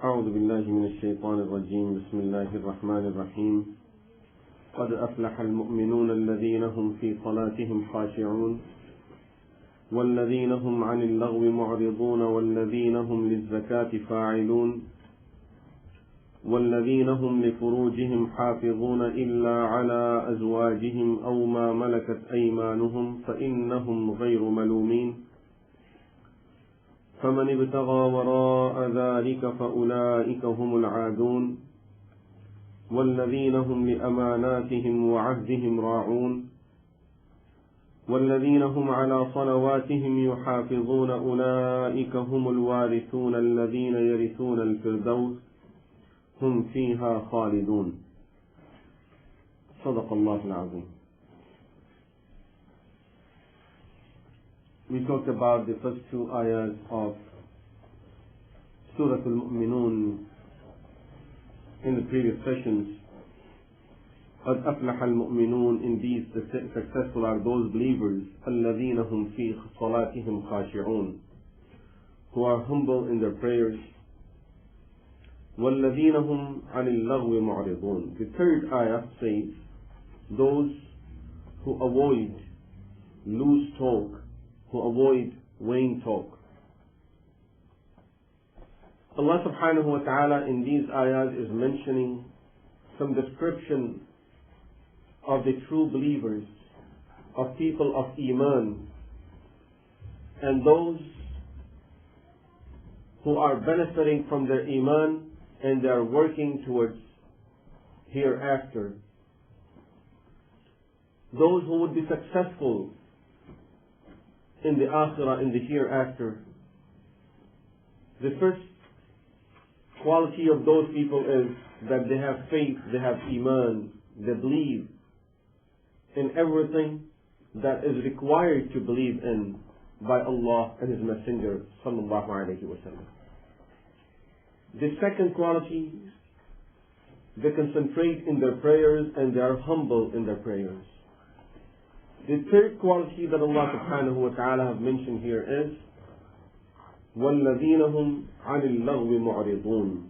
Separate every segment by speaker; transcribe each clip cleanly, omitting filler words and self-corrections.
Speaker 1: أعوذ بالله من الشيطان الرجيم بسم الله الرحمن الرحيم قد أفلح المؤمنون الذين هم في صلاتهم خاشعون والذين هم عن اللغو معرضون والذين هم للزكاة فاعلون والذين هم لفروجهم حافظون إلا على أزواجهم أو ما ملكت أيمانهم فإنهم غير ملومين فمن ابتغى وراء ذلك فأولئك هم العادون والذين هم لأماناتهم وعهدهم راعون والذين هم على صلواتهم يحافظون أولئك هم الوارثون الذين يرثون الفردوس هم فيها خالدون صدق الله العظيم. We talked about the first two ayahs of Surah Al-Mu'minun in the previous sessions. قد أفلح المؤمنون, indeed successful are those believers الذين هم في صلاتهم خاشعون, who are humble in their prayers. والذين هم عن اللغو معرضون. The third ayah says those who avoid loose talk, who avoid vain talk. Allah subhanahu wa ta'ala in these ayahs is mentioning some description of the true believers, of people of Iman, and those who are benefiting from their Iman and they are working towards hereafter. Those who would be successful in the Akhirah, in the hereafter. The first quality of those people is that they have faith, they have Iman, they believe in everything that is required to believe in by Allah and His Messenger sallallahu alayhi wa sallam. The second quality, they concentrate in their prayers and they are humble in their prayers. The third quality that Allah subhanahu wa ta'ala have mentioned here is وَالَّذِينَ هُمْ عَنِ اللَّغْوِ مُعْرِضُونَ,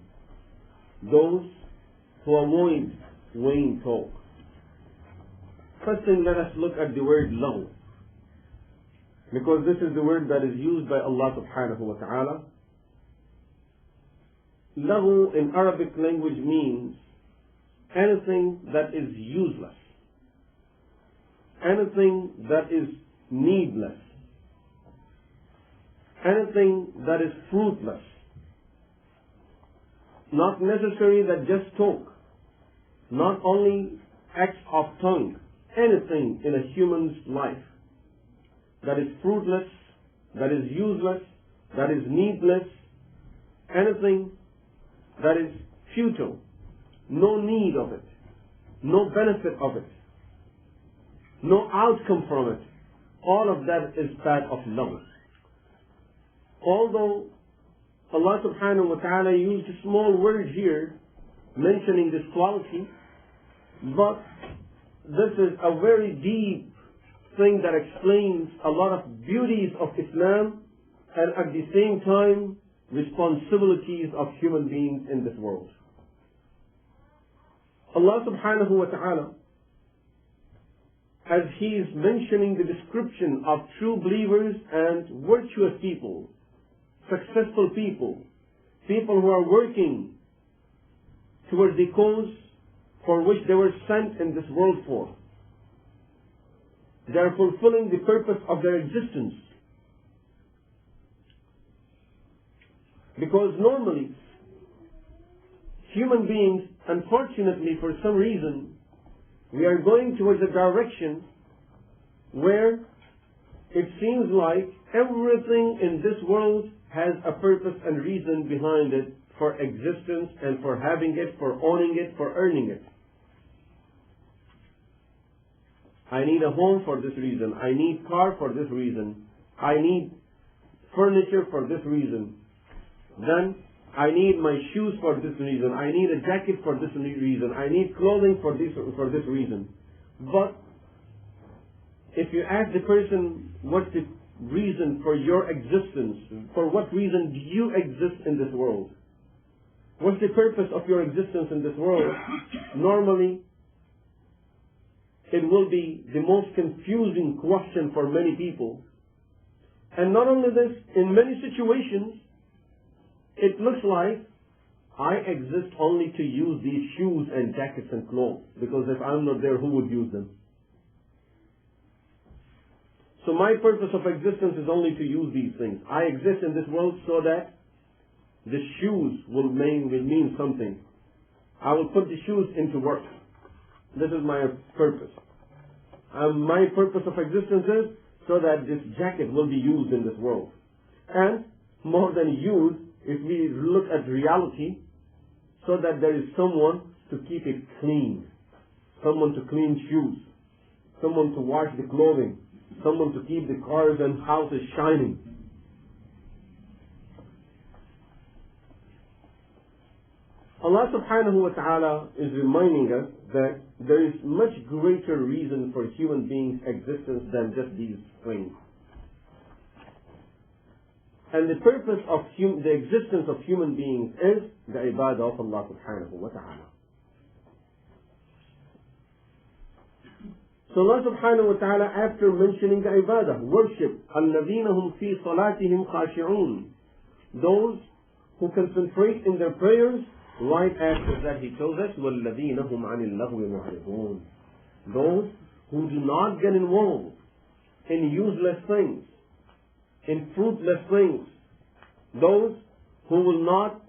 Speaker 1: those who avoid vain talk. First thing, let us look at the word lagw, because this is the word that is used by Allah subhanahu wa ta'ala. Lagw in Arabic language means anything that is useless, anything that is needless, anything that is fruitless. Not necessary that just talk, not only acts of tongue, anything in a human's life that is fruitless, that is useless, that is needless, anything that is futile, no need of it, no benefit of it, no outcome from it, all of that is part of lagw. Although Allah subhanahu wa ta'ala used a small word here mentioning this quality, but this is a very deep thing that explains a lot of beauties of Islam and at the same time responsibilities of human beings in this world. Allah subhanahu wa ta'ala, as He is mentioning the description of true believers and virtuous people, successful people, people who are working towards the cause for which they were sent in this world for. They are fulfilling the purpose of their existence. Because normally, human beings, unfortunately for some reason, we are going towards a direction where it seems like everything in this world has a purpose and reason behind it for existence and for having it, for owning it, for earning it. I need a home for this reason. I need car for this reason. I need furniture for this reason. Then I need my shoes for this reason. I need a jacket for this reason. I need clothing for this reason. But if you ask the person what's the reason for your existence, for what reason do you exist in this world, What's the purpose of your existence in this world? Normally, it will be the most confusing question for many people. And not only this, in many situations, it looks like I exist only to use these shoes and jackets and clothes, because if I'm not there, who would use them? So my purpose of existence is only to use these things. I exist in this world so that the shoes will mean something. I will put the shoes into work. This is my purpose. My purpose of existence is so that this jacket will be used in this world. And more than used, if we look at reality, so that there is someone to keep it clean, someone to clean shoes, someone to wash the clothing, someone to keep the cars and houses shining. Allah subhanahu wa ta'ala is reminding us that there is much greater reason for human beings' existence than just these things. And the purpose of the existence of human beings is the ibadah of Allah subhanahu wa ta'ala. So Allah subhanahu wa ta'ala, after mentioning the ibadah, worship, الَّذِينَ هُمْ فِي صَلَاتِهِمْ خَاشِعُونَ, those who concentrate in their prayers, right after that he tells us, وَالَّذِينَ هُمْ عَنِ اللَّغْوِ مُعْرِضُونَ, those who do not get involved in useless things, in fruitless things, those who will not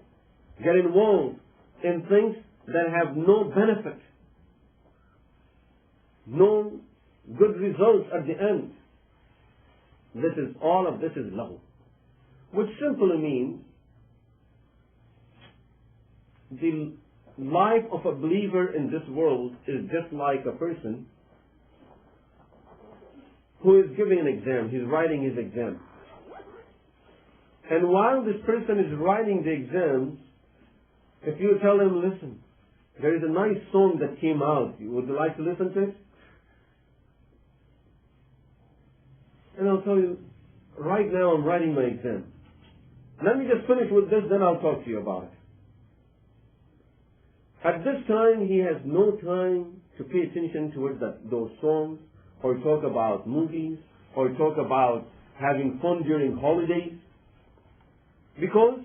Speaker 1: get involved in things that have no benefit, no good results at the end. All of this is lahu, which simply means the life of a believer in this world is just like a person who is giving an exam. He's writing his exam. And while this person is writing the exams, if you tell him, listen, there is a nice song that came out, would you like to listen to it? And I'll tell you, right now I'm writing my exam. Let me just finish with this, then I'll talk to you about it. At this time, he has no time to pay attention towards those songs, or talk about movies, or talk about having fun during holidays. Because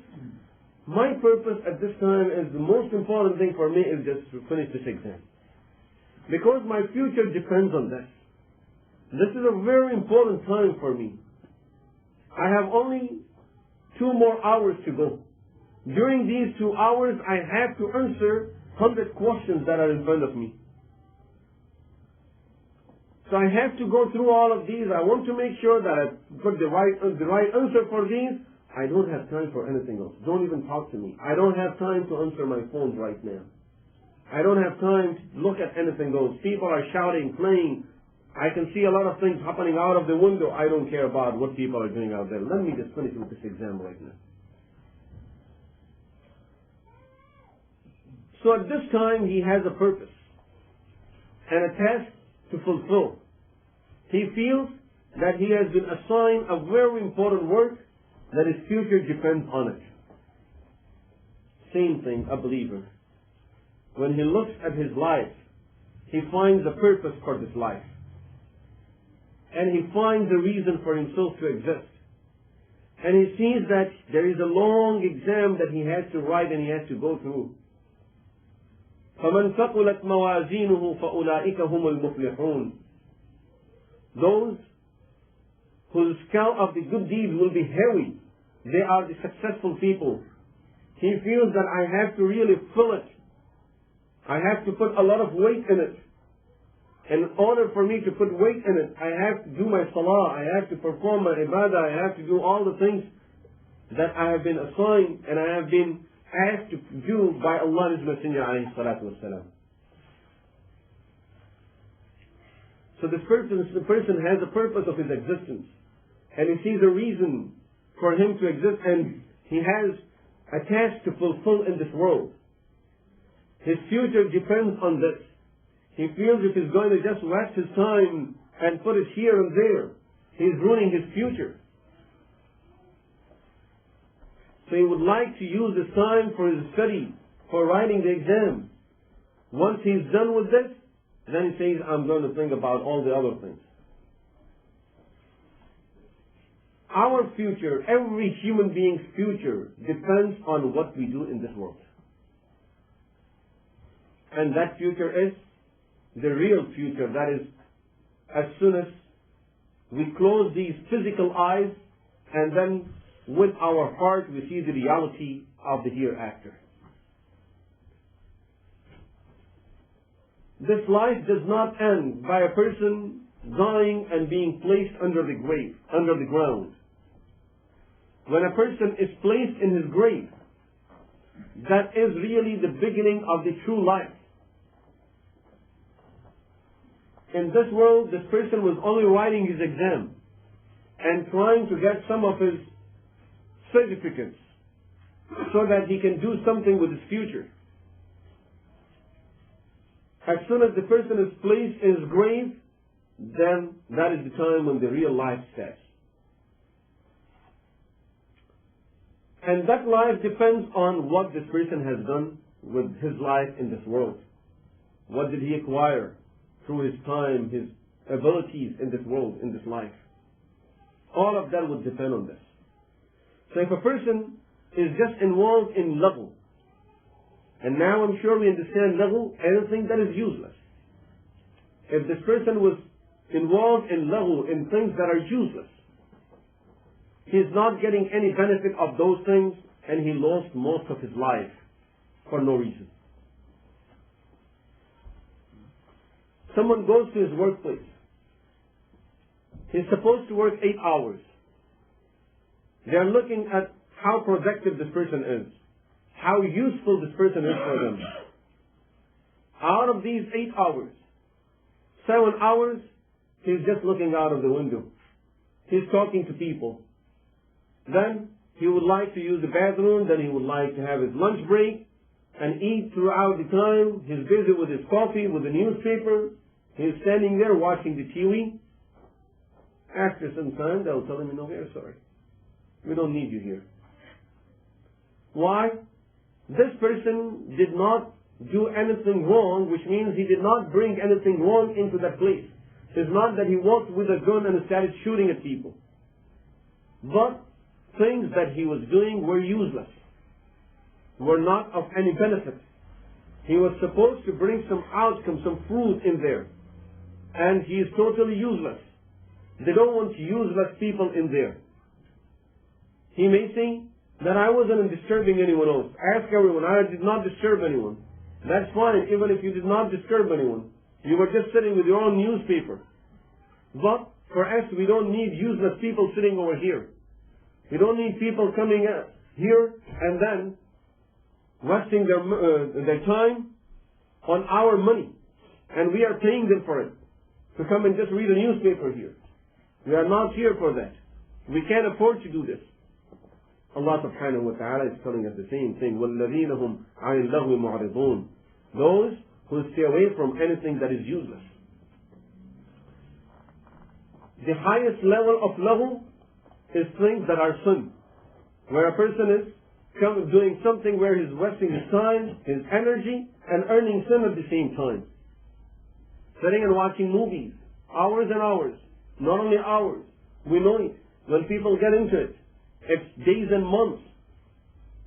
Speaker 1: my purpose at this time is the most important thing for me is just to finish this exam. Because my future depends on this. This is a very important time for me. I have only 2 more hours to go. During these 2 hours, I have to answer 100 questions that are in front of me. So I have to go through all of these. I want to make sure that I put the right answer for these. I don't have time for anything else. Don't even talk to me. I don't have time to answer my phone right now. I don't have time to look at anything else. People are shouting, playing. I can see a lot of things happening out of the window. I don't care about what people are doing out there. Let me just finish with this exam right now. So at this time, he has a purpose and a task to fulfill. He feels that he has been assigned a very important work that his future depends on it. Same thing, a believer. When he looks at his life, he finds a purpose for this life. And he finds a reason for himself to exist. And he sees that there is a long exam that he has to write and he has to go through. فَمَنْ ثَقُلَتْ مَوَازِينُهُ فَأُولَٰئِكَ هُمُ الْمُفْلِحُونَ, those whose scale of the good deeds will be heavy, they are the successful people. He feels that I have to really fill it. I have to put a lot of weight in it. In order for me to put weight in it, I have to do my salah, I have to perform my ibadah, I have to do all the things that I have been assigned and I have been asked to do by Allah and His Messenger alayhi salatu wasalam. So the person has a purpose of his existence, and he sees a reason for him to exist, and he has a task to fulfill in this world. His future depends on this. He feels if he's going to just waste his time and put it here and there, he's ruining his future. So he would like to use this time for his study, for writing the exam. Once he's done with this, then he says, I'm going to think about all the other things. Our future, every human being's future, depends on what we do in this world. And that future is the real future. That is, as soon as we close these physical eyes, and then with our heart we see the reality of the hereafter. This life does not end by a person dying and being placed under the grave, under the ground. When a person is placed in his grave, that is really the beginning of the true life. In this world, this person was only writing his exam and trying to get some of his certificates so that he can do something with his future. As soon as the person is placed in his grave, then that is the time when the real life starts. And that life depends on what this person has done with his life in this world. What did he acquire through his time, his abilities in this world, in this life? All of that would depend on this. So if a person is just involved in lahu, and now I'm sure we understand lahu, anything that is useless. If this person was involved in lahu, in things that are useless, he is not getting any benefit of those things, and he lost most of his life for no reason. Someone goes to his workplace. He's supposed to work 8 hours. They are looking at how productive this person is, how useful this person is for them. Out of these 8 hours, 7 hours, he's just looking out of the window. He's talking to people. Then he would like to use the bathroom, then he would like to have his lunch break and eat throughout the time. He's busy with his coffee, with the newspaper. He's standing there watching the TV. After some time, they'll tell him, we are sorry. We don't need you here. Why? This person did not do anything wrong, which means he did not bring anything wrong into that place. It's not that he walked with a gun and started shooting at people. But things that he was doing were useless, were not of any benefit. He was supposed to bring some outcome, some fruit in there. And he is totally useless. They don't want useless people in there. He may say that I wasn't disturbing anyone else. Ask everyone, I did not disturb anyone. That's fine, even if you did not disturb anyone. You were just sitting with your own newspaper. But for us, we don't need useless people sitting over here. We don't need people coming here and then wasting their time on our money. And we are paying them for it, to come and just read a newspaper here. We are not here for that. We can't afford to do this. Allah subhanahu wa ta'ala is telling us the same thing. وَالَّذِينَ هُمْ عَنِ اللَّغْوِ مُعْرِضُونَ. Those who stay away from anything that is useless. The highest level of lahu is things that are sin. Where a person is doing something where he's wasting his time, his energy, and earning sin at the same time. Sitting and watching movies, hours and hours. Not only hours. We know it. When people get into it, it's days and months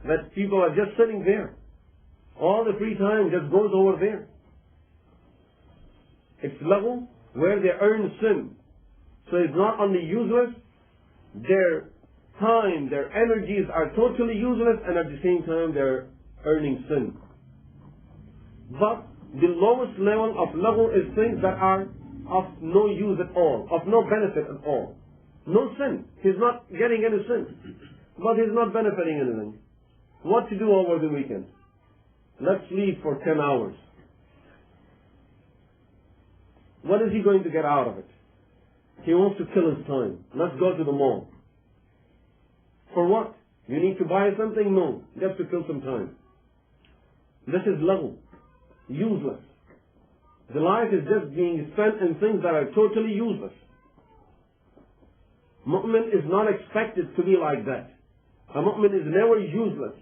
Speaker 1: that people are just sitting there. All the free time just goes over there. It's lahu where they earn sin. So it's not only useless, their time, their energies are totally useless, and at the same time they're earning sin. But the lowest level of lahu is things that are of no use at all, of no benefit at all. No sin. He's not getting any sin. But he's not benefiting anything. What to do over the weekend? Let's sleep for 10 hours. What is he going to get out of it? He wants to kill his time. Let's go to the mall. For what? You need to buy something? No. Just to kill some time. This is lahu. Useless. The life is just being spent in things that are totally useless. Mu'min is not expected to be like that. A mu'min is never useless.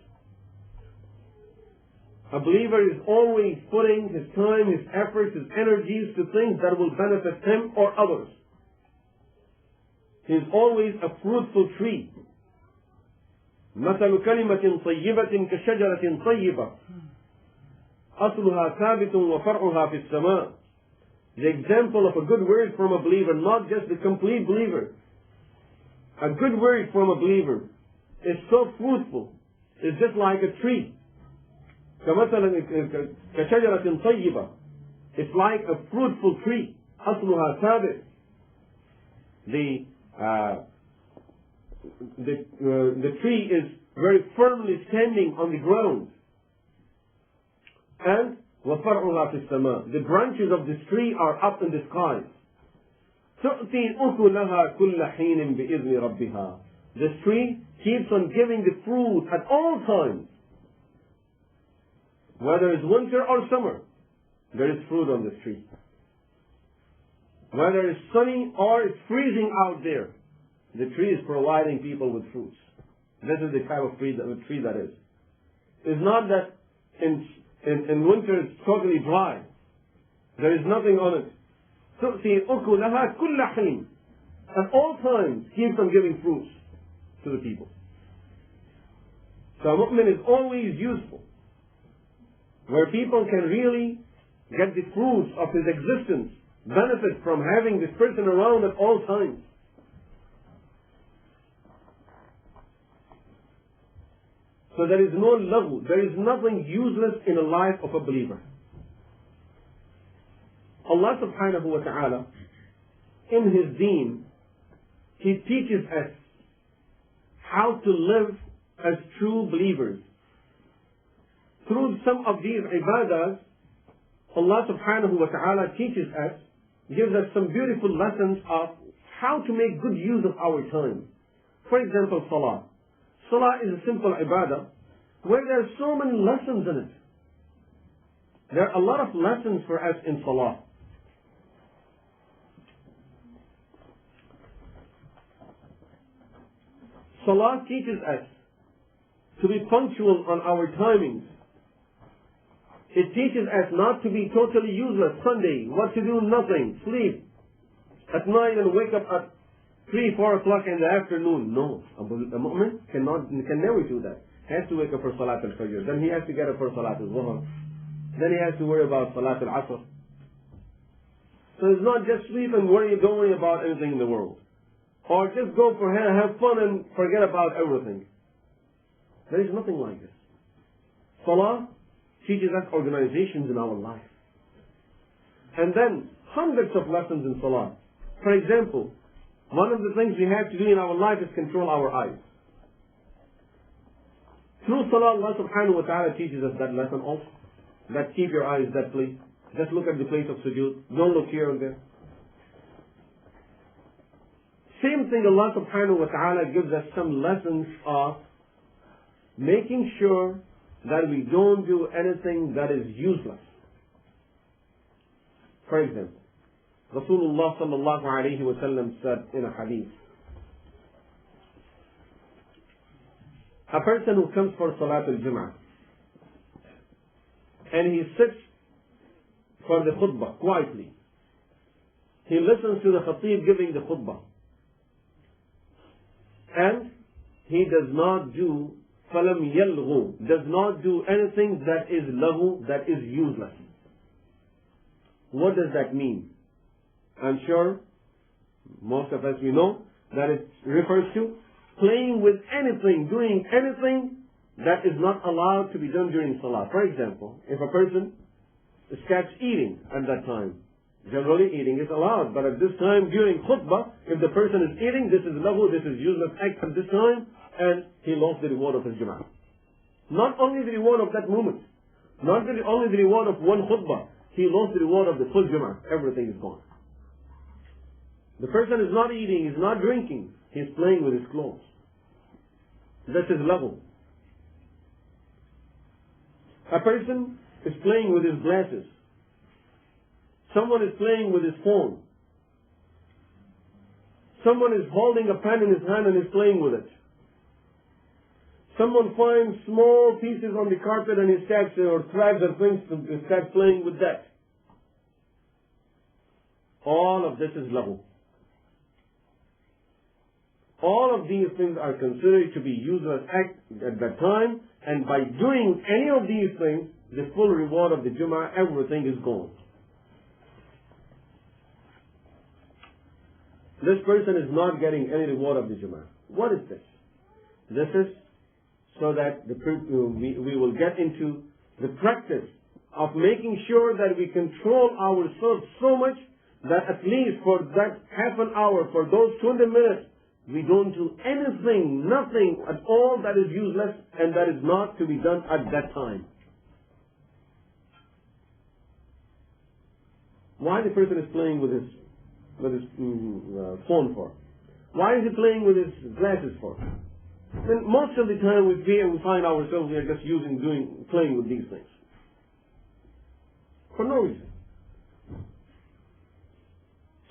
Speaker 1: A believer is always putting his time, his efforts, his energies to things that will benefit him or others. He is always a fruitful tree. مثل كلمة طيبة كشجرة طيبة أصلها ثابت وفرعها في السماء. The example of a good word from a believer, not just the complete believer. A good word from a believer is so fruitful. It's just like a tree. كشجرة طيبة. It's like a fruitful tree. أصلها ثابت. The tree is very firmly standing on the ground. And وَفَرْعُهَا فِي السَّمَاءِ. The branches of this tree are up in the sky. تُؤْتِي أُكُلَهَا كُلَّ حِينٍ بِإِذْنِ رَبِّهَا. This tree keeps on giving the fruit at all times. Whether it's winter or summer, there is fruit on this tree. Whether it's sunny or it's freezing out there, the tree is providing people with fruits. This is the type of tree that is. It's not that in winter it's totally dry. There is nothing on it. تُؤْتِي أُكُلَهَا كُلَّ حِينٍ. At all times keeps on giving fruits to the people. So a mu'min is always useful, where people can really get the fruits of his existence, benefit from having this person around at all times. So there is no lahu, there is nothing useless in the life of a believer. Allah subhanahu wa ta'ala, in His deen, He teaches us how to live as true believers. Through some of these ibadahs, Allah subhanahu wa ta'ala teaches us, gives us some beautiful lessons of how to make good use of our time. For example, salah. Salah is a simple ibadah where there are so many lessons in it. There are a lot of lessons for us in salah. Salah teaches us to be punctual on our timings. It teaches us not to be totally useless. Sunday, what to do? Nothing. Sleep at night and wake up at 3, 4 o'clock in the afternoon. No. A mu'min can never do that. He has to wake up for Salat al-Fajr. Then he has to get up for Salat al-Zuhr. Then he has to worry about Salat al-Asr. So it's not just sleep and don't worry about anything in the world. Or just go for have fun and forget about everything. There is nothing like this. Salah teaches us organizations in our life. And then hundreds of lessons in Salah. For example, one of the things we have to do in our life is control our eyes. Through Salah, Allah subhanahu wa ta'ala teaches us that lesson also. That keep your eyes that place. Just look at the place of sujood. Don't look here and there. Same thing, Allah subhanahu wa ta'ala gives us some lessons of making sure that we don't do anything that is useless. For example, Rasulullah sallallahu alayhi wa sallam said in a hadith, a person who comes for Salat al-Jum'ah and he sits for the khutbah quietly, he listens to the khatib giving the khutbah, and he does not do فَلَمْ يَلْغُ, does not do anything that is lahu, that is useless. What does that mean? I'm sure most of us we know that it refers to playing with anything, doing anything that is not allowed to be done during Salah. For example, if a person starts eating at that time, generally eating is allowed, but at this time during khutbah, if the person is eating, this is lahu, this is useless act at this time, and he lost the reward of his Jum'ah. Not only the reward of that moment, not only the reward of one khutbah, he lost the reward of the full Jum'ah. Everything is gone. The person is not eating, is not drinking, he is playing with his clothes. This is lahu. A person is playing with his glasses. Someone is playing with his phone. Someone is holding a pen in his hand and is playing with it. Someone finds small pieces on the carpet and he starts, or threads or things, to start playing with that. All of this is lahu. All of these things are considered to be useless act at that time, and by doing any of these things, the full reward of the Jummah, everything is gone. This person is not getting any reward of the Jummah. What is this? This is so that we will get into the practice of making sure that we control ourselves so much that at least for that half an hour, for those 20 minutes, we don't do anything, nothing at all that is useless and that is not to be done at that time. Why the person is playing with his phone for? Why is he playing with his glasses for? Then most of the time we find ourselves we are just playing with these things for no reason.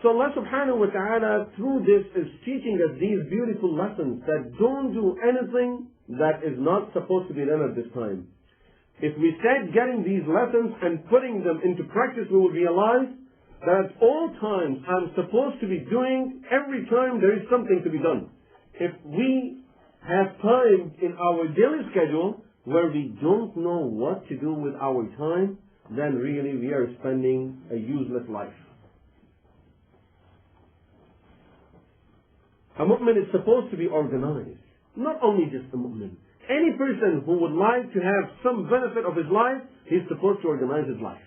Speaker 1: So Allah subhanahu wa ta'ala through this is teaching us these beautiful lessons that don't do anything that is not supposed to be done at this time. If we start getting these lessons and putting them into practice, we will realize that at all times I'm supposed to be doing, every time there is something to be done. If we have time in our daily schedule where we don't know what to do with our time, then really we are spending a useless life. A mu'min is supposed to be organized. Not only just a mu'min. Any person who would like to have some benefit of his life, he's supposed to organize his life.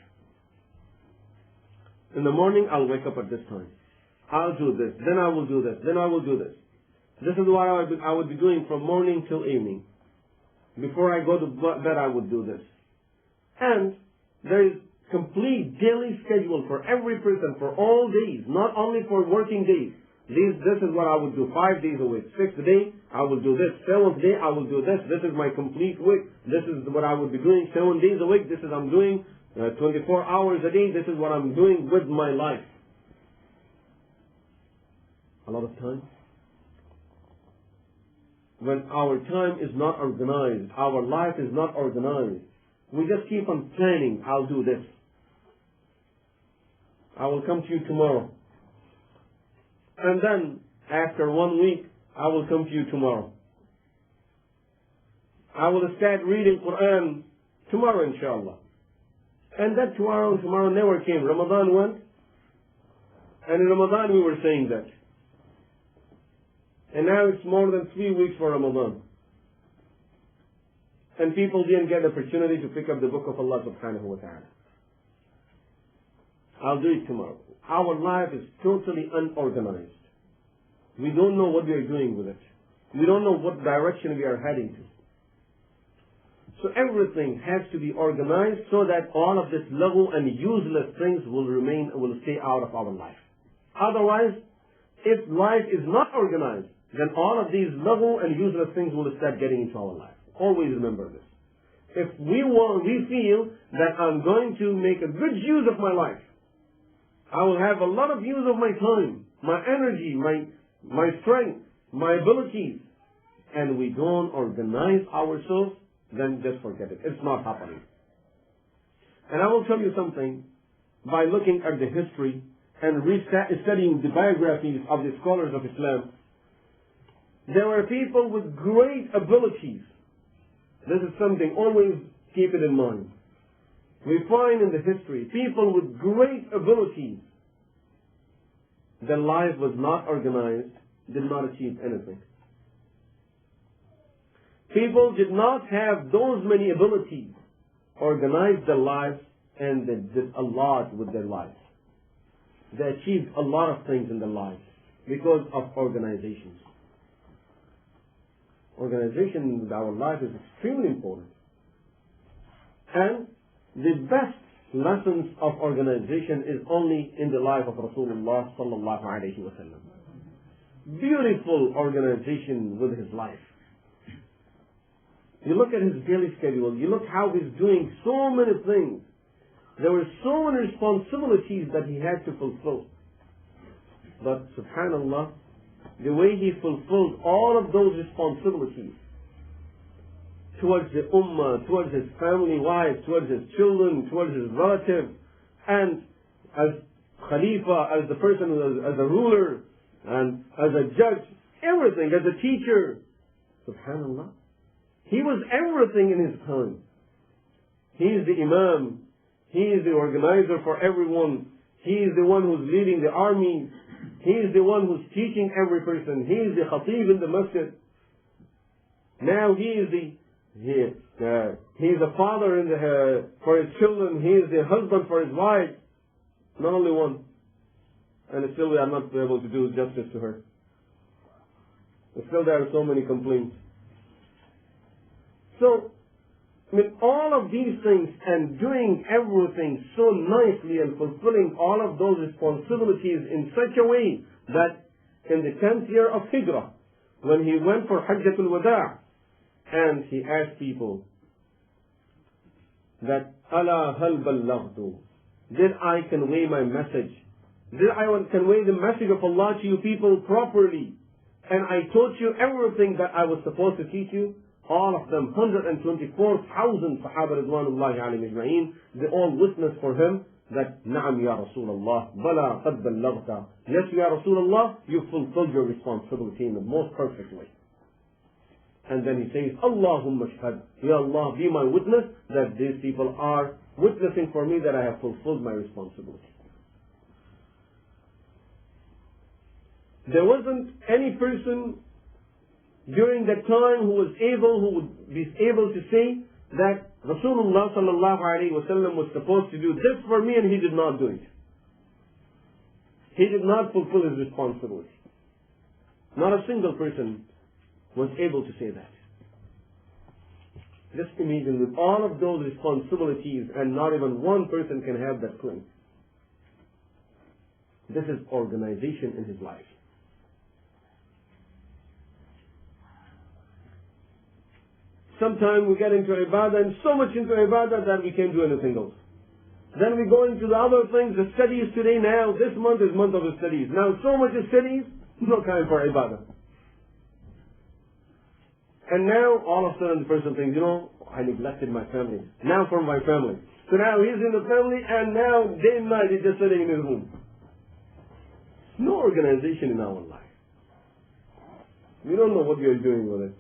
Speaker 1: In the morning, I'll wake up at this time. I'll do this. Then I will do this. Then I will do this. This is what I would be doing from morning till evening. Before I go to bed, I would do this. And there is complete daily schedule for every person for all days, not only for working days. This is what I would do 5 days a week. 6th day, I will do this. 7th day, I will do this. This is my complete week. This is what I would be doing 7 days a week. This is I'm doing 24 hours a day. This is what I'm doing with my life. A lot of time. When our time is not organized, our life is not organized, we just keep on planning, I'll do this. I will come to you tomorrow. And then, after 1 week, I will come to you tomorrow. I will start reading Quran tomorrow, inshallah. And that tomorrow never came. Ramadan went, and in Ramadan we were saying that. And now it's more than 3 weeks for Ramadan. And people didn't get the opportunity to pick up the book of Allah subhanahu wa ta'ala. I'll do it tomorrow. Our life is totally unorganized. We don't know what we are doing with it. We don't know what direction we are heading to. So everything has to be organized so that all of this lahu and useless things will stay out of our life. Otherwise, if life is not organized, then all of these lahu and useless things will start getting into our life. Always remember this. If we feel that I'm going to make a good use of my life, I will have a lot of use of my time, my energy, my strength, my abilities, and we don't organize ourselves, then just forget it. It's not happening. And I will tell you something, by looking at the history and studying the biographies of the scholars of Islam, there were people with great abilities. This is something, always keep it in mind. We find in the history people with great abilities. Their life was not organized, did not achieve anything. People did not have those many abilities, organized their lives, and they did a lot with their lives. They achieved a lot of things in their lives because of organizations. Organization in our life is extremely important. And the best lessons of organization is only in the life of Rasulullah sallallahu alayhi wa sallam. Beautiful organization with his life. You look at his daily schedule, you look how he's doing so many things. There were so many responsibilities that he had to fulfill. But subhanallah, the way he fulfilled all of those responsibilities, towards the ummah, towards his family wives, towards his children, towards his relatives, and as Khalifa, as the person, as a ruler, and as a judge, everything, as a teacher. Subhanallah. He was everything in his time. He is the Imam. He is the organizer for everyone. He is the one who's leading the army. He is the one who's teaching every person. He is the khatib in the masjid. Now he is a father for his children. He is the husband for his wife. Not only one. And still we are not able to do justice to her. But still there are so many complaints. So, all of these things and doing everything so nicely and fulfilling all of those responsibilities in such a way that in the 10th year of Hijrah, when he went for Hajjatul Wada' and he asked people that, Ala hal ballaghtu, did I convey my message? Did I convey the message of Allah to you people properly? And I taught you everything that I was supposed to teach you? All of them, 124,000 Sahaba Ridwanullahi alayhim ajma'een, they all witnessed for him that, Na'am ya Rasulullah, Bala qad ballaghta. Yes, ya Rasulullah, you fulfilled your responsibility in the most perfect way. And then he says, Allahumma shahad, Ya Allah, be my witness that these people are witnessing for me that I have fulfilled my responsibility. There wasn't any person during that time who would be able to say that Rasulullah sallallahu alaihi wasallam was supposed to do this for me and he did not do it. He did not fulfill his responsibility. Not a single person was able to say that. Just imagine, with all of those responsibilities and not even one person can have that claim. This is organization in his life. Sometimes we get into ibadah and so much into ibadah that we can't do anything else. Then we go into the other things, the studies today now. This month is month of the studies. Now so much of studies, no time for ibadah. And now all of a sudden the person thinks, I neglected my family. Now for my family. So now he's in the family and now day and night he's just sitting in his room. No organization in our life. We don't know what we are doing with it.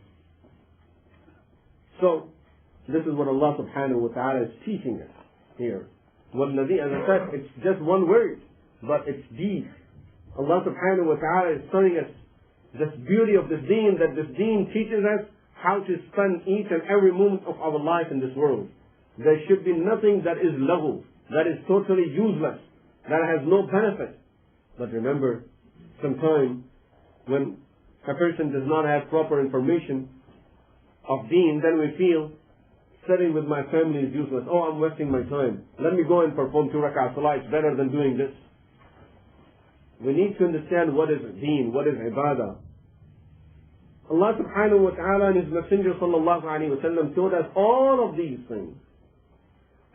Speaker 1: So, this is what Allah subhanahu wa ta'ala is teaching us here. وَالَّذِي, as I said, it's just one word, but it's deep. Allah subhanahu wa ta'ala is telling us this beauty of this deen, that this deen teaches us how to spend each and every moment of our life in this world. There should be nothing that is lahu, that is totally useless, that has no benefit. But remember, sometimes when a person does not have proper information of deen, then we feel sitting with my family is useless. Oh, I'm wasting my time. Let me go and perform 2 rak'ah salah. It's better than doing this. We need to understand what is deen, what is ibadah. Allah subhanahu wa ta'ala and His Messenger sallallahu alayhi wa sallam taught us all of these things.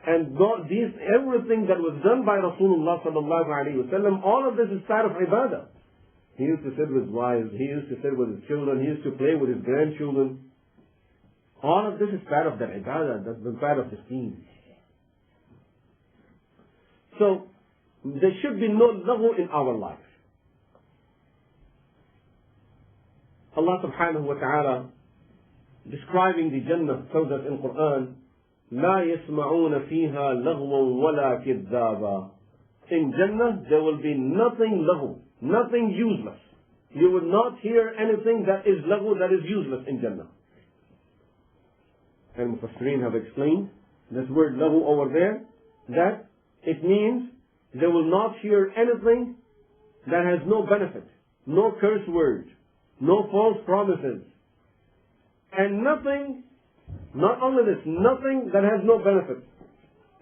Speaker 1: And everything that was done by Rasulullah sallallahu alayhi wa sallam, all of this is part of ibadah. He used to sit with wives, he used to sit with his children, he used to play with his grandchildren. All of this is part of that ibadah, that's been part of the deen. So, there should be no lahu in our life. Allah subhanahu wa ta'ala, describing the Jannah, tells us in Quran, لا يسمعون فيها لغوا ولا كذابا. In Jannah, there will be nothing lahu, nothing useless. You will not hear anything that is lahu, that is useless in Jannah. And Mufassirin have explained this word lahu over there, that it means they will not hear anything that has no benefit, no curse word, no false promises, and nothing, not only this, nothing that has no benefit.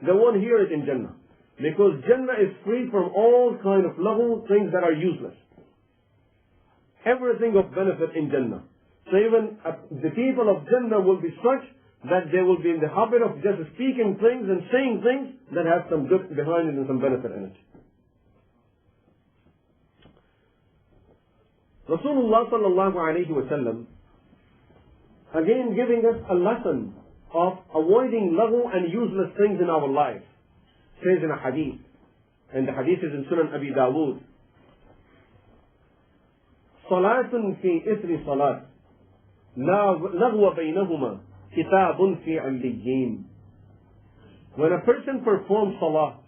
Speaker 1: They won't hear it in Jannah, because Jannah is free from all kind of lahu, things that are useless. Everything of benefit in Jannah. So even the people of Jannah will be such that they will be in the habit of just speaking things and saying things that have some good behind it and some benefit in it. Rasulullah sallallahu alayhi wa sallam, Again, giving us a lesson of avoiding laghu and useless things in our life. It says in a hadith, and the hadith is in Sunan Abi Dawood, صلاة في إثر صلاة لا لغو بينهما كتاب في عليين. When a person performs salah,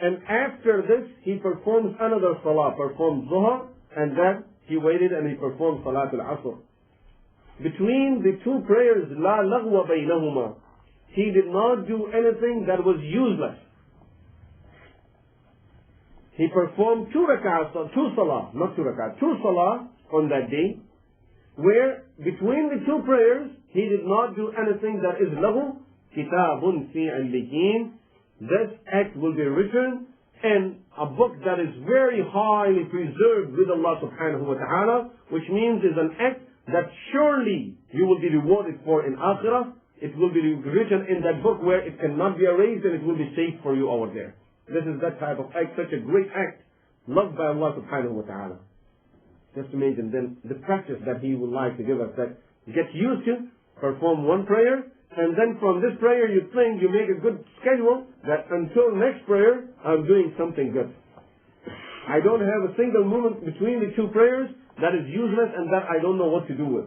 Speaker 1: and after this he performs another salah, performs zuhr, and then he waited and he performed salat al-asr. Between the two prayers, لا لغو بينهما, he did not do anything that was useless. He performed two salah on that day, where between the two prayers, he did not do anything that is lahu, kitabun fi alliyin. This act will be written in a book that is very highly preserved with Allah subhanahu wa ta'ala, which means is an act that surely you will be rewarded for in akhirah. It will be written in that book where it cannot be erased, and it will be safe for you over there. This is that type of act, such a great act, loved by Allah subhanahu wa ta'ala. Just imagine then the practice that He would like to give us, that get used to, perform one prayer, and then from this prayer you think, you make a good schedule, that until next prayer, I'm doing something good. I don't have a single moment between the two prayers that is useless and that I don't know what to do with.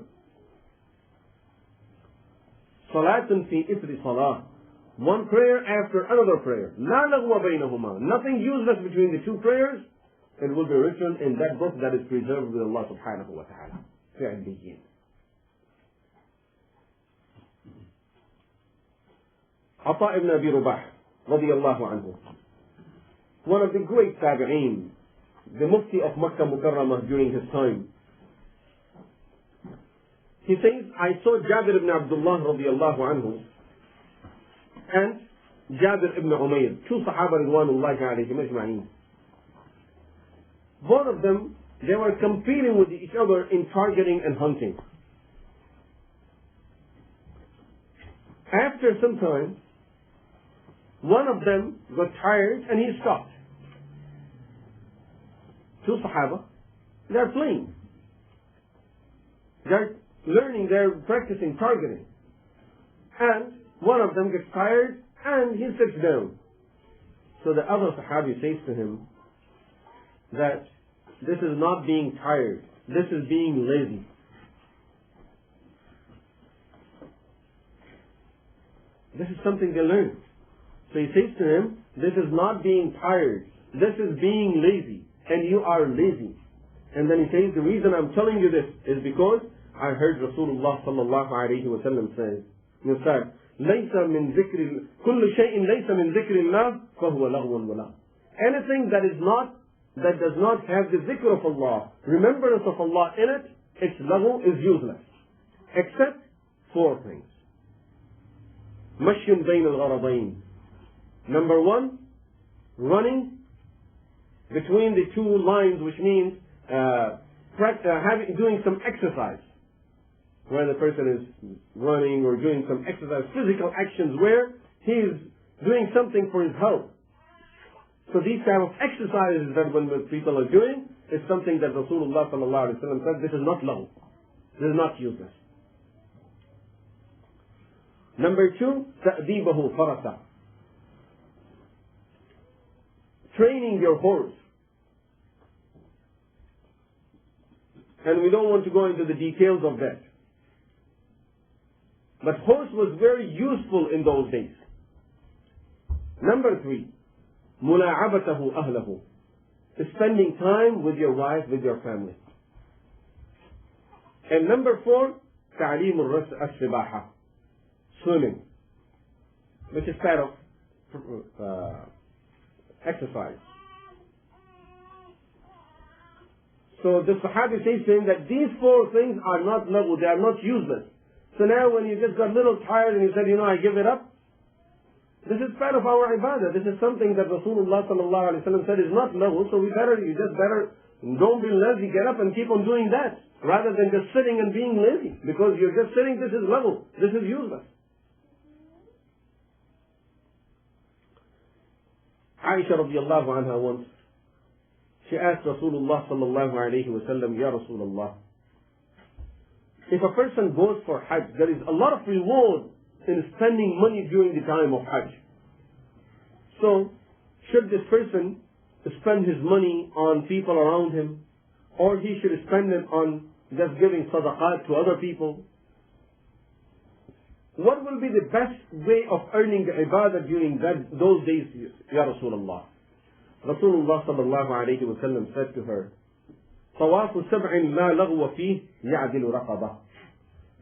Speaker 1: Salatun fi ithri salah. One prayer after another prayer. La lagwa baynahuma. Nothing useless between the two prayers. It will be written in that book that is preserved with Allah subhanahu wa ta'ala. Fi'liyin. Ata ibn Abi Rubah, radiyallahu anhu, one of the great tabi'een, the mufti of Makkah Mukarramah during his time. He says, I saw Jabir ibn Abdullah radiyallahu anhu and Jabir ibn Umayr, two Sahaba ridwanullahi alayhim ajma'een. Both of them, they were competing with each other in targeting and hunting. After some time, one of them got tired and he stopped. Two Sahaba, they're playing. They're learning, they're practicing targeting. And one of them gets tired and he sits down. So the other Sahabi says to him that this is not being tired, this is being lazy. This is something they learn. So he says to him, this is not being tired, this is being lazy, and you are lazy. And then he says, the reason I'm telling you this is because I heard Rasulullah sallallahu alayhi wa sallam say, you said, ليس من ذكر كل شيء ليس من ذكر الله فهو لغو ولا. Anything that does not have the zikr of Allah, remembrance of Allah in it, its laghu is useless. Except four things. مشي بين الغرضين. Number one, running between the two lines, which means doing some exercise. Where the person is running or doing some exercise, physical actions where he is doing something for his health. So these type of exercises that when people are doing is something that Rasulullah sallallahu alaihi wasallam said, this is not long, this is not useless. Number two, تأديبه فرسا. Training your horse. And we don't want to go into the details of that. But horse was very useful in those days. Number three, ملاعبته أهله. Spending time with your wife, with your family. And number four, تعليم السباحة. Swimming, which is part of exercise. So the Sahabi says to him that these four things are not laghu, they are not useless. So now when you just got a little tired and you said, I give it up, this is part of our ibadah. This is something that Rasulullah sallallahu alaihi wasallam said is not laghu, so you just better don't be lazy, get up and keep on doing that, rather than just sitting and being lazy. Because you're just sitting, this is laghu, this is useless. Aisha radiallahu anha once, she asked Rasulullah sallallahu alayhi wa sallam, Ya Rasulullah, if a person goes for Hajj, there is a lot of reward in spending money during the time of Hajj. So, should this person spend his money on people around him, or he should spend it on just giving sadaqat to other people? What will be the best way of earning the ibadah during those days, Ya Rasulullah? Rasulullah sallallahu alayhi wa sallam said to her, طواف سبع لا لغو فيه يعدل رقبة.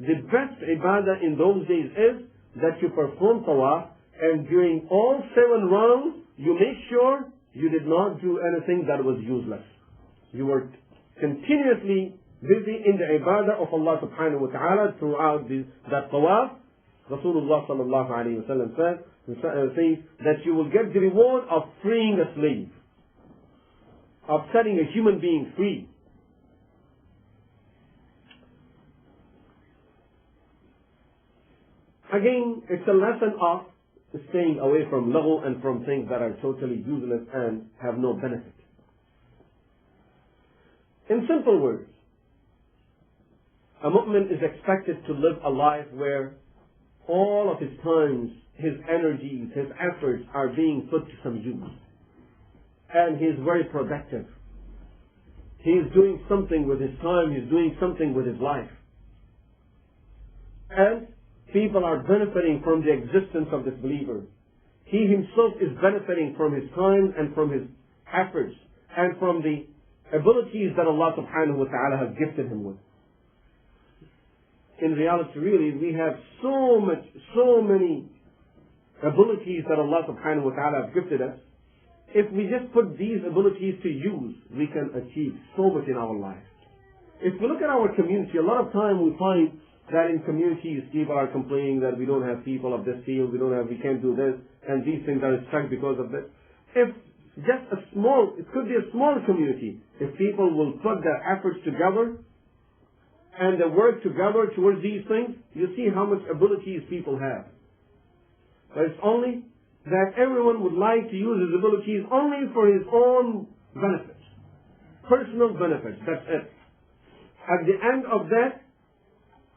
Speaker 1: The best ibadah in those days is that you perform tawaf, and during all 7 rounds you make sure you did not do anything that was useless. You were continuously busy in the ibadah of Allah subhanahu wa ta'ala throughout that tawaf. Rasulullah sallallahu alayhi wa sallam says that you will get the reward of freeing a slave, of setting a human being free. Again, it's a lesson of staying away from laghu and from things that are totally useless and have no benefit. In simple words, a mu'min is expected to live a life where all of his times, his energies, his efforts are being put to some use. And he is very productive. He is doing something with his time, he is doing something with his life. And people are benefiting from the existence of this believer. He himself is benefiting from his time and from his efforts and from the abilities that Allah subhanahu wa ta'ala has gifted him with. In reality, really, we have so many abilities that Allah subhanahu wa ta'ala has gifted us. If we just put these abilities to use, we can achieve so much in our life. If we look at our community, a lot of time we find that in communities people are complaining that we don't have people of this field, we can't do this, and these things are stuck because of this. If just it could be a small community, if people will put their efforts together and they work together towards these things, you see how much abilities people have. But it's only that everyone would like to use his abilities only for his own benefits, personal benefits, that's it. At the end of that,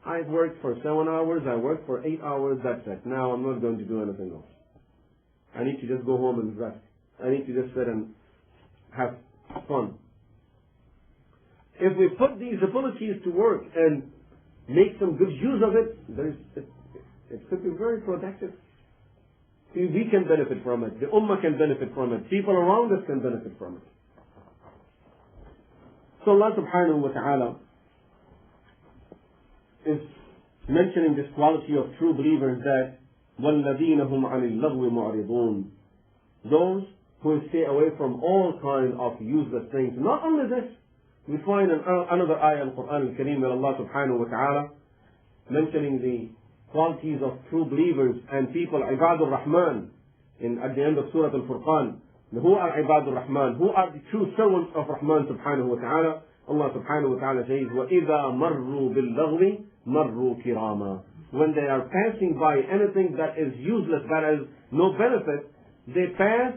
Speaker 1: I've worked for 7 hours, I worked for 8 hours, that's it. Now I'm not going to do anything else. I need to just go home and rest. I need to just sit and have fun. If we put these abilities to work and make some good use of it, it could be very productive. We can benefit from it. The ummah can benefit from it. People around us can benefit from it. So Allah subhanahu wa ta'ala is mentioning this quality of true believers, that وَالَّذِينَ هُمْ عَنِ اللَّغْوِ مُعْرِضُونَ, those who stay away from all kinds of useless things. Not only this, we find another ayah in the Quran al-Kareem where Allah subhanahu wa ta'ala mentioning the qualities of true believers and people, Ibadur Rahman, at the end of Surah Al-Furqan. Who are Ibadur Rahman? Who are the true servants of Rahman subhanahu wa ta'ala? Allah subhanahu wa ta'ala says, وَإِذَا مَرُّوا بِاللَّغْوِ مَرُّوا كِرَامًا. When they are passing by anything that is useless, that has no benefit, they pass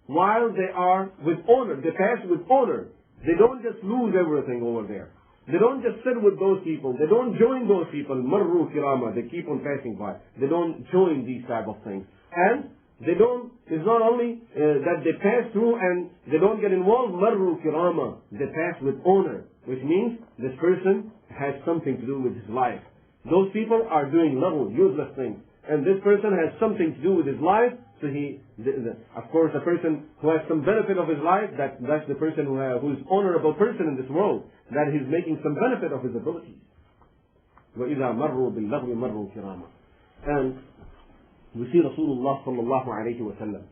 Speaker 1: while they are with honor. They pass with honor. They don't just lose everything over there. They don't just sit with those people. They don't join those people. Marru kirama. They keep on passing by. They don't join these type of things. And they don't, it's not only that they pass through and they don't get involved. Marru kirama. They pass with honor, which means this person has something to do with his life. Those people are doing little, useless things. And this person has something to do with his life. So of course, a person who has some benefit of his life, that's the person who is honorable person in this world, that he's making some benefit of his abilities. وَإِذَا مَرُّوا بِاللَّغْوِ مَرُّوا كِرَامًا. And we see Rasulullah sallallahu alayhi wa sallam.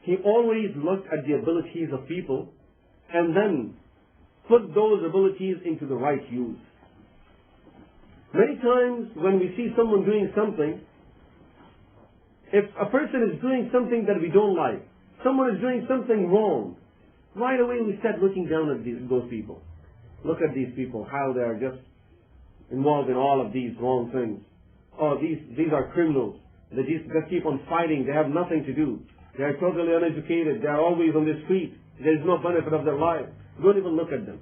Speaker 1: He always looked at the abilities of people and then put those abilities into the right use. Many times when we see someone doing something, if a person is doing something that we don't like, someone is doing something wrong, right away we start looking down at those people. Look at these people, how they are just involved in all of these wrong things. Oh, these are criminals. They just keep on fighting. They have nothing to do. They are totally uneducated. They are always on the street. There is no benefit of their life. Don't even look at them.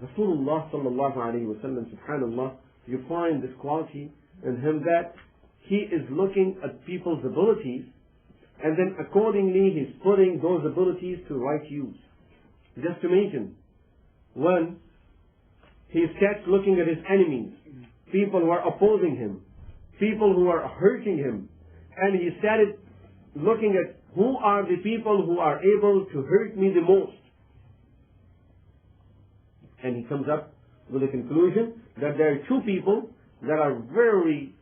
Speaker 1: Rasulullah sallallahu alayhi wa sallam, subhanallah, you find this quality in him that he is looking at people's abilities and then accordingly he's putting those abilities to right use. Just imagine when he starts looking at his enemies, people who are opposing him, people who are hurting him, and he started looking at who are the people who are able to hurt me the most. And he comes up with a conclusion that there are two people that are very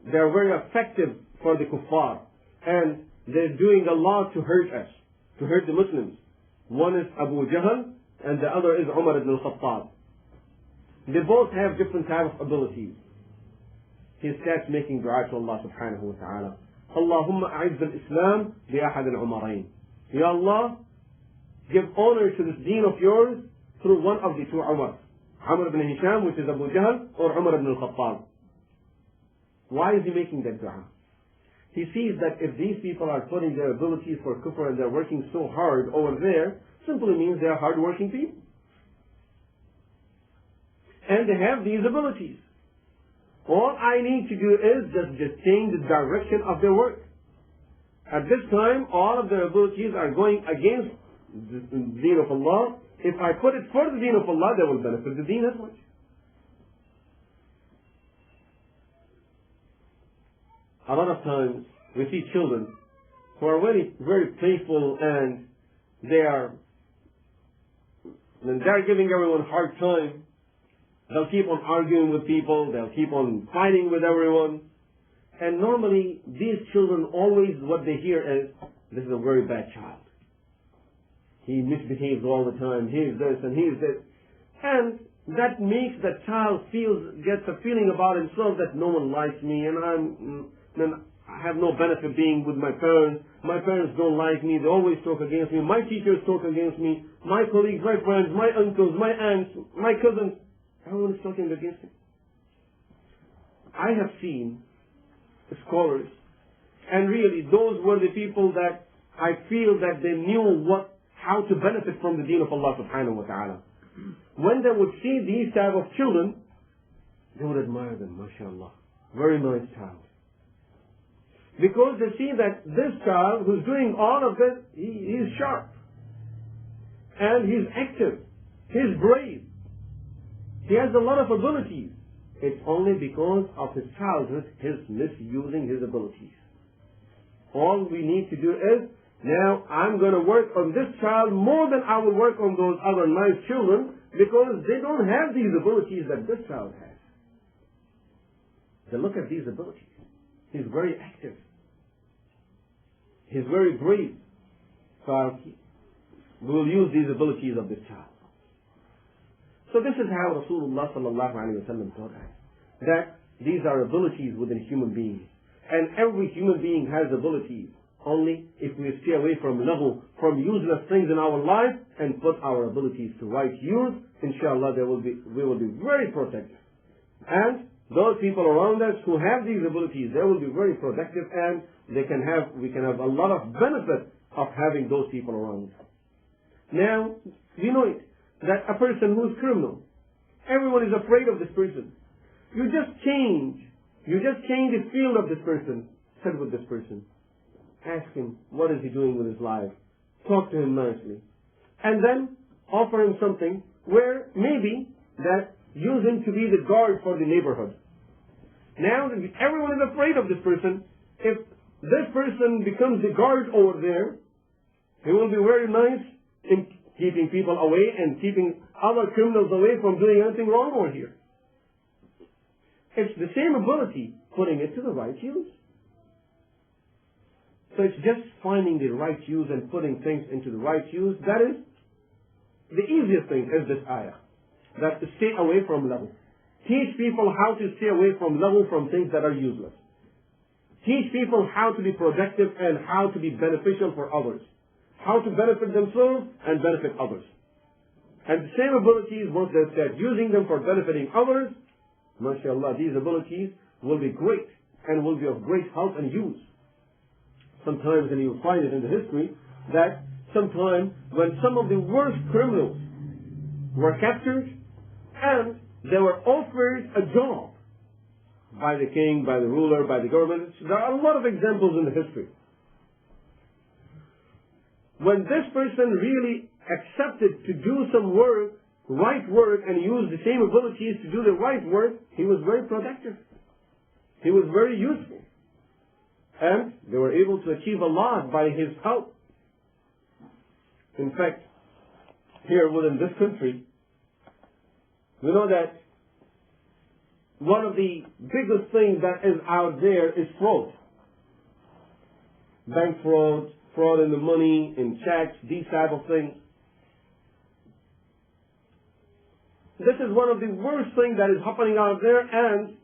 Speaker 1: effective for the kuffar, and they're doing a lot to hurt us, to hurt the Muslims. One is Abu Jahl and the other is Umar ibn al-Khattab. They both have different types of abilities. He starts making dua to Allah subhanahu wa ta'ala. Allahumma a'izz al-Islam bi ahad al-Umarain. Ya Allah, give honor to this deen of yours through one of the two Umar. Umar ibn Hisham, which is Abu Jahl, or Umar ibn al-Khattab. Why is he making that dua? He sees that if these people are putting their abilities for kufr and they're working so hard over there, simply means they are hard-working people. And they have these abilities. All I need to do is just change the direction of their work. At this time, all of their abilities are going against the deen of Allah. If I put it for the deen of Allah, they will benefit the deen as much. A lot of times, we see children who are very, very playful and they're giving everyone a hard time. They'll keep on arguing with people. They'll keep on fighting with everyone. And normally, these children always, what they hear is, this is a very bad child. He misbehaves all the time. He is this and he is this. And that makes that child gets a feeling about himself that no one likes me and I have no benefit being with my parents. My parents don't like me. They always talk against me. My teachers talk against me. My colleagues, my friends, my uncles, my aunts, my cousins, everyone is talking against me. I have seen scholars, and really those were the people that I feel that they knew how to benefit from the deen of Allah subhanahu wa ta'ala. When they would see these type of children, they would admire them, mashallah. Very nice child. Because they see that this child who's doing all of this, he is sharp. And he's active. He's brave. He has a lot of abilities. It's only because of his childhood, his misusing his abilities. All we need to do is, now I'm going to work on this child more than I will work on those other nice children because they don't have these abilities that this child has. They look at these abilities. He's very active. He's very brave. So we will use these abilities of this child. So this is how Rasulullah sallallahu alayhi wa sallam taught us. That these are abilities within human beings. And every human being has abilities. Only if we stay away from useless things in our life and put our abilities to right use, inshallah we will be very protected. And those people around us who have these abilities, they will be very productive and we can have a lot of benefit of having those people around. Now, we know it, that a person who is criminal, everyone is afraid of this person. You just change the field of this person. Sit with this person. Ask him, what is he doing with his life? Talk to him nicely. And then offer him something where maybe that use him to be the guard for the neighborhood. Now, everyone is afraid of this person. If this person becomes the guard over there, he will be very nice in keeping people away and keeping other criminals away from doing anything wrong over here. It's the same ability, putting it to the right use. So it's just finding the right use and putting things into the right use. That is the easiest thing is this ayah. That to stay away from level. Teach people how to stay away from level from things that are useless. Teach people how to be productive and how to be beneficial for others. How to benefit themselves and benefit others. And the same abilities, once they start using them for benefiting others, mashallah, these abilities will be great and will be of great help and use. Sometimes, and you'll find it in the history, that sometimes when some of the worst criminals were captured and they were offered a job by the king, by the ruler, by the government. There are a lot of examples in the history. When this person really accepted to do some work, right work, and use the same abilities to do the right work, he was very productive. He was very useful. And they were able to achieve a lot by his help. In fact, here within this country, we know that one of the biggest things that is out there is fraud. Bank fraud, fraud in the money, in checks, these type of things. This is one of the worst things that is happening out there, and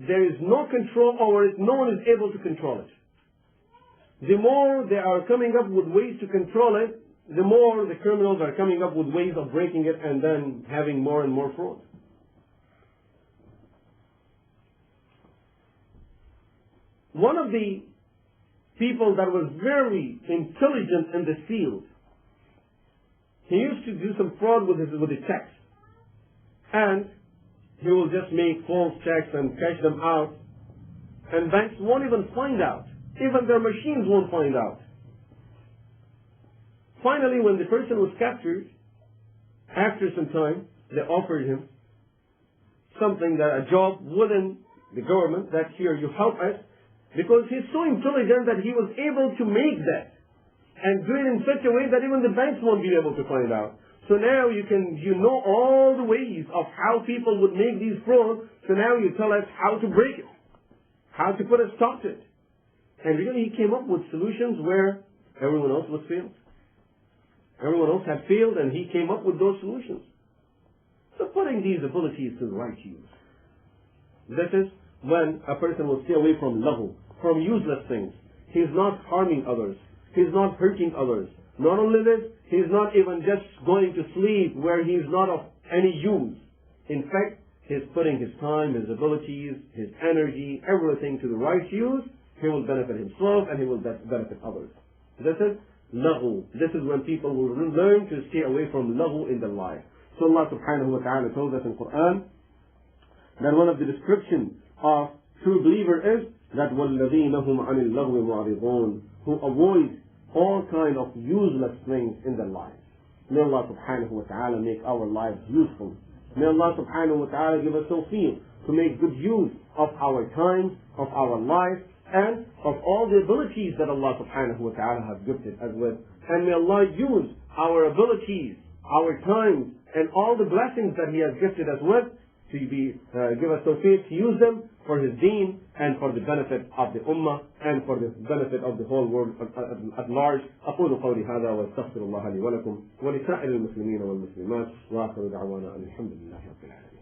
Speaker 1: there is no control over it. No one is able to control it. The more they are coming up with ways to control it, the more the criminals are coming up with ways of breaking it and then having more and more fraud. One of the people that was very intelligent in this field, he used to do some fraud with the checks. And he will just make false checks and cash them out. And banks won't even find out. Even their machines won't find out. Finally, when the person was captured, after some time, they offered him something, that a job within the government, that here you help us, because he's so intelligent that he was able to make that and do it in such a way that even the banks won't be able to find out. So now you know all the ways of how people would make these frauds. So now you tell us how to break it, how to put a stop to it. And really he came up with solutions where everyone else was failed. Everyone else had failed, and he came up with those solutions. So putting these abilities to the right use. This is when a person will stay away from lahu, from useless things. He's not harming others. He's not hurting others. Not only this, he's not even just going to sleep where he's not of any use. In fact, he's putting his time, his abilities, his energy, everything to the right use. He will benefit himself and he will benefit others. This is lahu. This is when people will learn to stay away from lahu in their life. So Allah subhanahu wa ta'ala told us in Quran that one of the descriptions of true believer is that وَالَّذِينَ هُمْ عَنِ اللَّغْوِ مُعْرِضُونَ, who avoid all kind of useless things in their lives. May Allah subhanahu wa ta'ala make our lives useful. May Allah subhanahu wa ta'ala give us tawfiq to make good use of our time, of our life, and of all the abilities that Allah subhanahu wa ta'ala has gifted us with. And may Allah use our abilities, our time, and all the blessings that He has gifted us with to give us tawfiq to use them for His deen and for the benefit of the ummah and for the benefit of the whole world at large. أقول قولي هذا وأستغفر الله لي ولكم ولسائر المسلمين والمسلمات وآخر دعوانا أن الحمد لله رب العالمين.